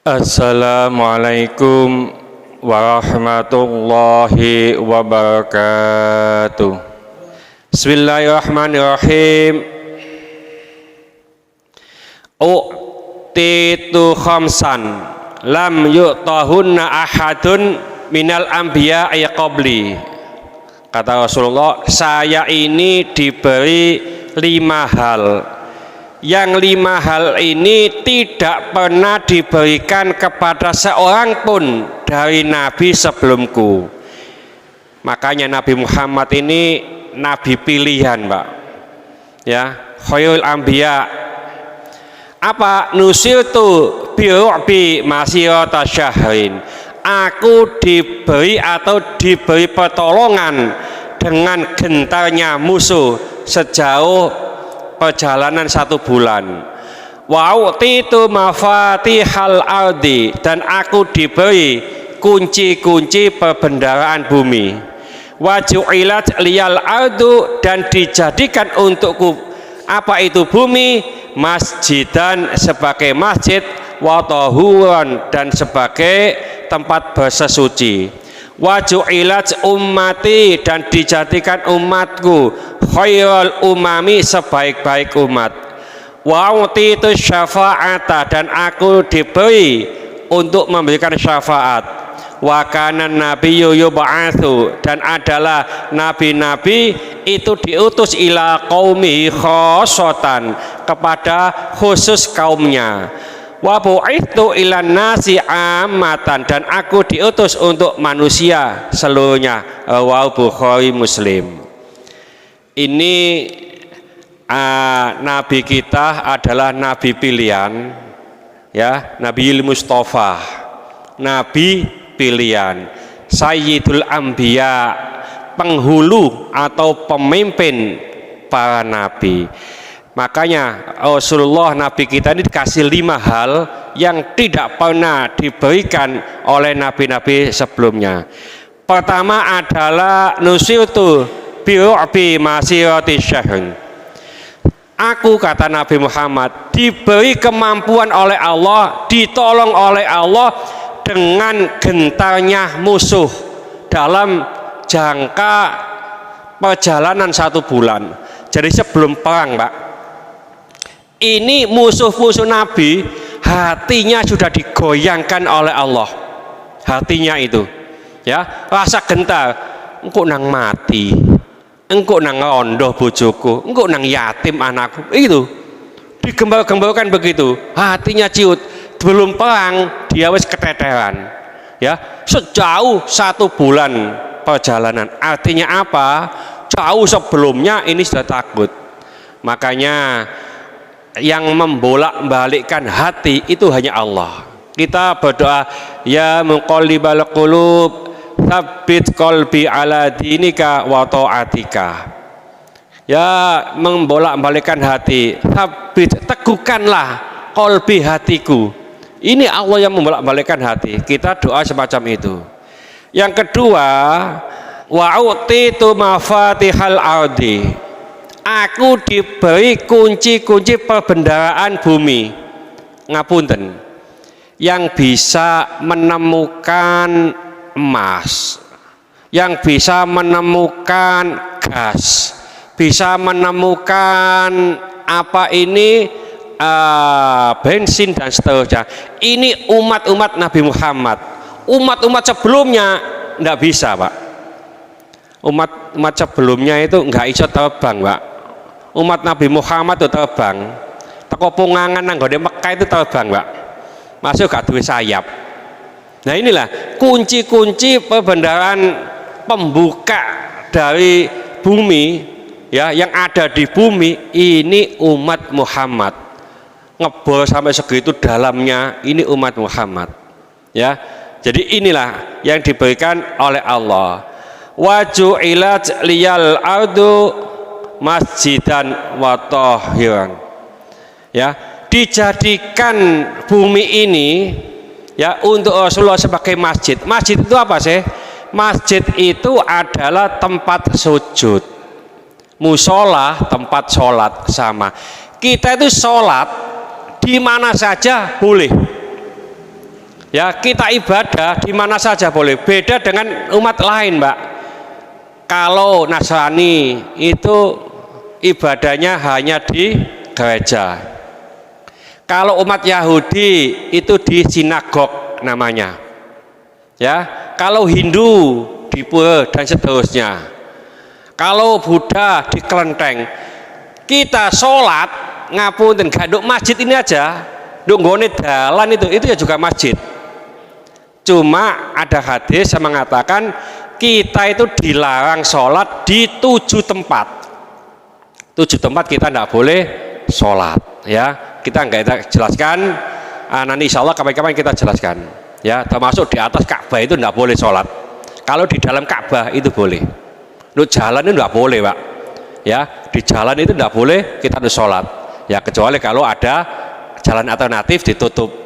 Assalamualaikum warahmatullahi wabarakatuh. Bismillahirrahmanirrahim. U'titu khamsan lam yu'tahunna ahadun minal anbiya'i qabli. Kata Rasulullah, saya ini diberi 5 hal. Yang 5 hal ini tidak pernah diberikan kepada seorang pun dari nabi sebelumku. Makanya Nabi Muhammad ini nabi pilihan, Pak. Ya, khairul anbiya. Apa? Nusirtu biru'bi masirata syahrin. Aku diberi atau diberi pertolongan dengan gentarnya musuh sejauh perjalanan 1 bulan. Wa utitu mafatihal ardi, dan aku diberi kunci-kunci perbendaharaan bumi. Wa ju'ilat liyal ardu, dan dijadikan untukku apa itu bumi, masjidan sebagai masjid, wa tahuran, dan sebagai tempat bersesuci. Wa ju'ilat ummati, dan dijadikan umatku khairul umami, sebaik-baik umat. Wa utitu syafa'ata, dan aku diberi untuk memberikan syafaat. Wa kana nabiyyu yub'atsu, dan adalah nabi-nabi itu diutus ila qaumi khosotan, kepada khusus kaumnya. Wa bu'itsu ilan nasi ammatan, dan aku diutus untuk manusia seluruhnya. Rawahu Bukhari Muslim. Ini nabi kita adalah nabi pilihan, ya, Nabi Mustafa, nabi pilihan, Sayyidul Anbiya, penghulu atau pemimpin para nabi. Makanya Rasulullah nabi kita ini dikasih 5 hal yang tidak pernah diberikan oleh nabi-nabi sebelumnya. Pertama adalah nusirtu biru'bi masirati syahrin. Aku, kata Nabi Muhammad, diberi kemampuan oleh Allah, ditolong oleh Allah dengan gentarnya musuh dalam jangka perjalanan 1 bulan. Jadi sebelum perang, Pak, ini musuh-musuh Nabi hatinya sudah digoyangkan oleh Allah. Hatinya itu, ya, rasa gentar. Engkau nang mati, engkau nang rondo bojoku, engkau nang yatim anakku, itu digembal-gembalkan begitu. Hatinya ciut. Belum perang dia wis keteteran, ya, sejauh 1 bulan perjalanan. Artinya apa? Jauh sebelumnya ini sudah takut. Makanya yang membolak-balikkan hati itu hanya Allah. Kita berdoa, ya muqallibal qulub, tsabbit qalbi ala dinika wa ta'atika. Ya, membolak-balikkan hati, tsabbit, teguhkanlah qalbi, hatiku. Ini Allah yang membolak-balikkan hati. Kita doa semacam itu. Yang kedua, wa utitu mafatihal ardi. Aku diberi kunci-kunci perbendaharaan bumi. Ngapunten, yang bisa menemukan emas, yang bisa menemukan gas, bisa menemukan apa ini bensin dan seterusnya. Ini umat-umat Nabi Muhammad. Umat-umat sebelumnya tidak bisa, Pak. Umat sebelumnya itu nggak bisa terbang, Pak. Umat Nabi Muhammad itu terbang. Teko pungangan nang gone Mekah itu terbang, Pak. Masuk gak duwe sayap. Nah, inilah kunci-kunci perbendaharaan pembuka dari bumi, ya, yang ada di bumi. Ini umat Muhammad. Ngebor sampai segitu dalamnya, ini umat Muhammad, ya. Jadi inilah yang diberikan oleh Allah. Wa ju'ilat liyal ardu masjidan wa tahiran. Ya, dijadikan bumi ini, ya, untuk Rasulullah sebagai masjid. Masjid itu apa sih? Masjid itu adalah tempat sujud. Musola tempat sholat sama. Kita itu sholat di mana saja boleh. Ya, kita ibadah di mana saja boleh. Beda dengan umat lain, Mbak. Kalau Nasrani itu ibadahnya hanya di gereja. Kalau umat Yahudi itu di sinagog namanya. Ya, kalau Hindu di pura dan seterusnya. Kalau Buddha di kelenteng. Kita sholat ngapunten ganduk masjid ini aja, nduk nggone dalan itu ya juga masjid. Cuma ada hadis yang mengatakan kita itu dilarang sholat di 7 tempat. 7 tempat kita tidak boleh sholat, ya. Kita nggak jelaskan, nanti insya Allah kapan-kapan kita jelaskan, ya. Termasuk di atas Ka'bah itu tidak boleh sholat. Kalau di dalam Ka'bah itu boleh. Di jalan itu tidak boleh, Pak. Ya, di jalan itu tidak boleh kita sholat. Ya, kecuali kalau ada jalan alternatif ditutup.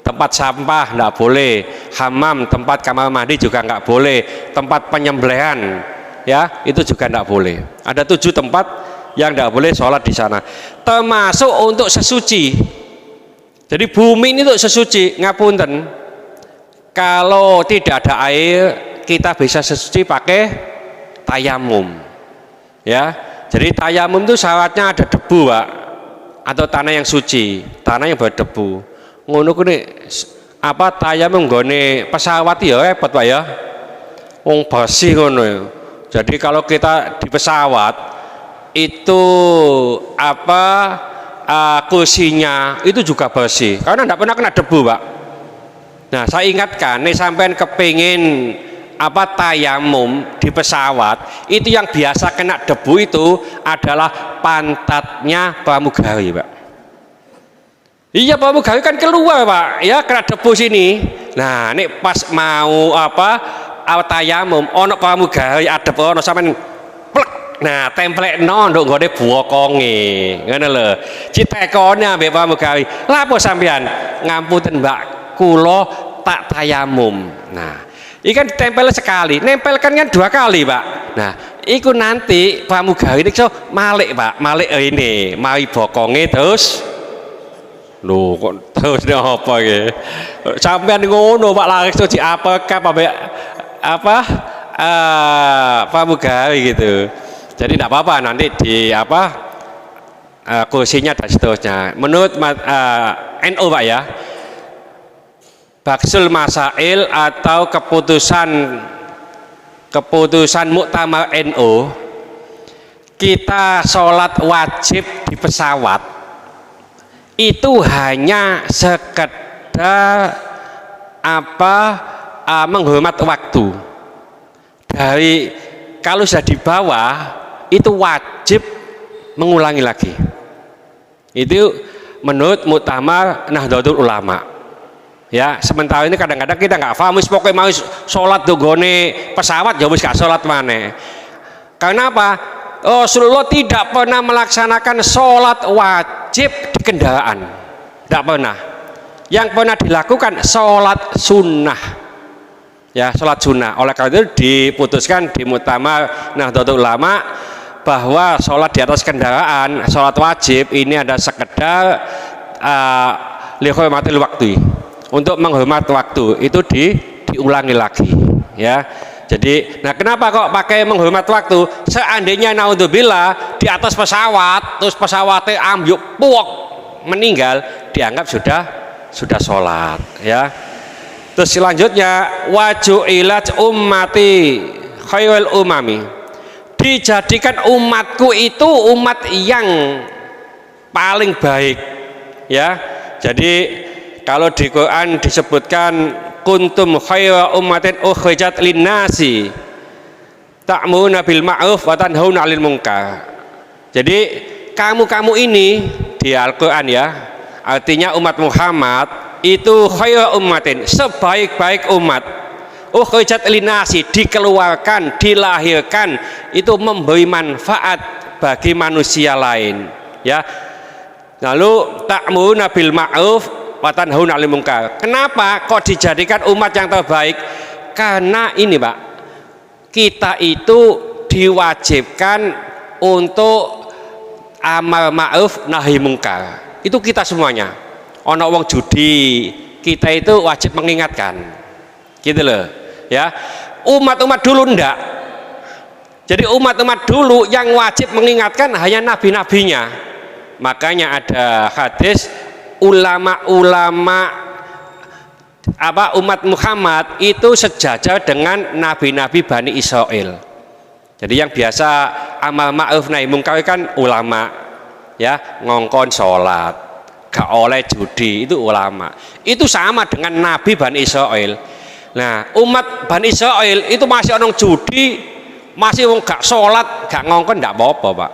Tempat sampah tidak boleh, hammam, tempat kamar mandi juga nggak boleh, tempat penyembelihan, ya itu juga tidak boleh. Ada 7 tempat yang tidak boleh sholat di sana, termasuk untuk sesuci. Jadi bumi ini untuk sesuci, ngapunten. Kalau tidak ada air, kita bisa sesuci pakai tayamum, ya. Jadi tayamum itu syaratnya ada debu, Pak, atau tanah yang suci, tanah yang berdebu. Ngono kuwi apa tayamum nggone pesawat ya repot, Pak, ya. Wong bersih ngono ya. Jadi kalau kita di pesawat itu apa kursinya itu juga bersih karena tidak pernah kena debu, Pak. Nah, saya ingatkan nih sampean kepingin apa tayamum di pesawat itu yang biasa kena debu itu adalah pantatnya pramugari, Pak. Iya, pramugari kan keluar, Pak, ya kena debu sini. Nah, ini pas mau apa tayamum ono pramugari adep ono sampean plek. Nah, templekno nduk nggone bokonge. Ngono lho. Citekone ambek pramugari. Lha apa sampean? Ngapunten, Mbak, kula tak tayamum. Nah, ini kan ditempel sekali, nempelkan kan 2 kali, Pak. Nah, itu nanti pramugari ini malik, Pak, malik ini, mari bokonge terus. Loh, kok terus apa ya? Sampean ngono, Pak, laris tuh apakah apa pramugari gitu. Jadi tidak apa-apa nanti di apa kursinya dan seterusnya. Menurut NU, Pak, ya. Baksul masail atau keputusan muktamar NU, kita sholat wajib di pesawat itu hanya sekedar apa menghormat waktu. Dari kalau sudah di bawah itu wajib mengulangi lagi. Itu menurut muktamar Nahdlatul Ulama. Ya, sementara ini kadang-kadang kita nggak paham, pokoknya mau sholat dogone pesawat, ya wis gak sholat mana. Karena apa? Rasulullah tidak pernah melaksanakan sholat wajib di kendaraan, tidak pernah. Yang pernah dilakukan sholat sunnah, ya sholat sunnah. Oleh karena itu diputuskan di muktamar Nahdlatul Ulama bahwa sholat di atas kendaraan, sholat wajib ini ada sekedar lihormatil waktu, untuk menghormat waktu itu diulangi lagi, ya. Jadi, nah kenapa kok pakai menghormat waktu? Seandainya naudzubillah di atas pesawat, terus pesawatnya ambyuk puak meninggal, dianggap sudah sholat, ya. Terus selanjutnya waju'ilat ummati khairul umami, dijadikan umatku itu umat yang paling baik, ya. Jadi kalau di Quran disebutkan kuntum khaira ummatin ukhrijat linnasi ta'muruna bil ma'ruf wa tanhauna 'anil munkar. Jadi kamu ini di Al-Qur'an, ya, artinya umat Muhammad itu khaira ummatin, sebaik-baik umat, ukhrijat linnasi, dikeluarkan, dilahirkan itu memberi manfaat bagi manusia lain, ya. Lalu ta'muruna bil ma'ruf wa tanhauna 'anil munkar. Kenapa kok dijadikan umat yang terbaik? Karena ini, Pak, kita itu diwajibkan untuk amar ma'ruf nahi munkar. Itu kita semuanya. Ono wong judi, kita itu wajib mengingatkan, gitu loh ya. Umat-umat dulu enggak. Jadi umat-umat dulu yang wajib mengingatkan hanya nabi-nabinya. Makanya ada hadis ulama-ulama umat Muhammad itu sejajar dengan nabi-nabi Bani Israel. Jadi yang biasa amal ma'ruf nahi mungkar kan ulama, ya, ngongkon sholat, gak oleh judi, itu ulama. Itu sama dengan nabi Bani Israel. Nah, umat Bani Israel itu masih orang judi, masih gak sholat, gak ngongkon, gak apa-apa, Pak.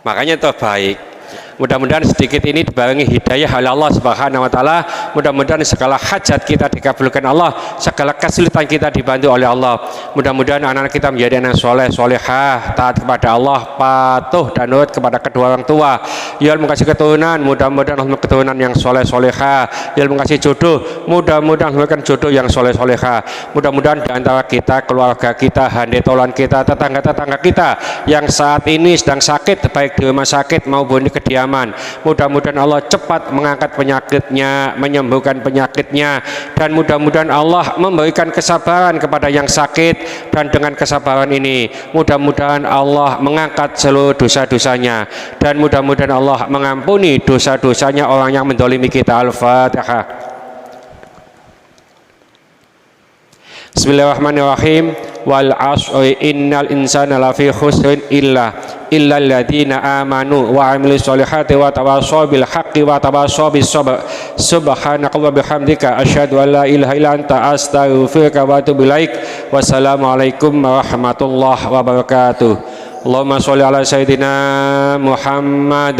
Makanya terbaik. Mudah-mudahan sedikit ini dibarengi hidayah oleh Allah Subhanahu wa taala. Mudah-mudahan segala hajat kita dikabulkan Allah, segala kesulitan kita dibantu oleh Allah. Mudah-mudahan anak-anak kita menjadi anak soleh, solehah, taat kepada Allah, patuh dan nurut kepada kedua orang tua. Ya Allah kasih keturunan, mudah-mudahan Allah keturunan yang soleh, solehah. Ya Allah kasih jodoh, mudah-mudahan memberikan jodoh yang soleh, solehah. Mudah-mudahan di antara kita, keluarga kita, handetolan kita, tetangga-tetangga kita yang saat ini sedang sakit, baik di rumah sakit maupun di kediaman, mudah-mudahan Allah cepat mengangkat penyakitnya, menyembuhkan penyakitnya, dan mudah-mudahan Allah memberikan kesabaran kepada yang sakit, dan dengan kesabaran ini mudah-mudahan Allah mengangkat seluruh dosa-dosanya, dan mudah-mudahan Allah mengampuni dosa-dosanya orang yang mendolimi kita. Al-Fatihah. Bismillahirrahmanirrahim. Wal 'ashri innal insana lafi khusrin illa alladziina amanu wa 'amilus solihati wa tawassaw bil haqqi wa tawassaw bis sabr. Subhanaka wa bihamdika asyhadu an la ilaha illa anta astaghfiruka wa atubu ilaik. Wassalamualaikum warahmatullahi wabarakatuh. Allahumma sholli ala sayyidina Muhammad